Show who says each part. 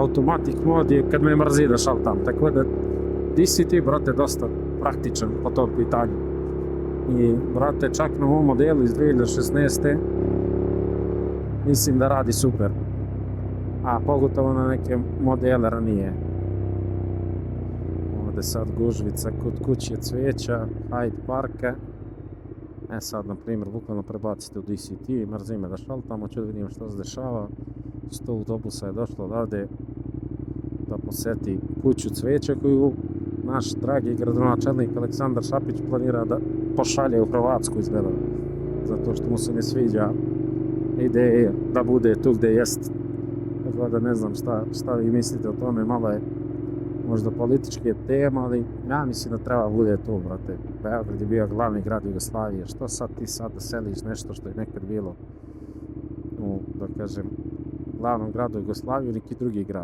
Speaker 1: automatic mod je kad me mrzi da šaltam. Tako da DCT, brate, dosta praktičan po tom pitanju. I, brate, čak na ovom modelu iz 2016. mislim da radi super. A pogotovo na neke modele ranije. Ovdje sad gužvica kod kuće cvijeća, Hyde Parka. Sad, na primjer, bukvalno prebacite u DCT, mrzi me da šaltam, hoću da vidim što se dešava. 100 autobusa je došlo odavde da posjeti kuću cvijeća koju naš dragi gradonačelnik Aleksandar Šapić planira da pošalje u Hrvatsku, izgleda. Zato što mu se ne sviđa ideja da bude tu gdje jest. Tako da ne znam šta vi mislite o tome, malo je možda političke tema, ali ja mislim da treba bude tu, brate. Beograd je bio glavni grad Jugoslavije, što sad ti sad da seliš nešto što je nekad bilo u, da kažem, glavnom gradu Jugoslavije, neki drugi grad.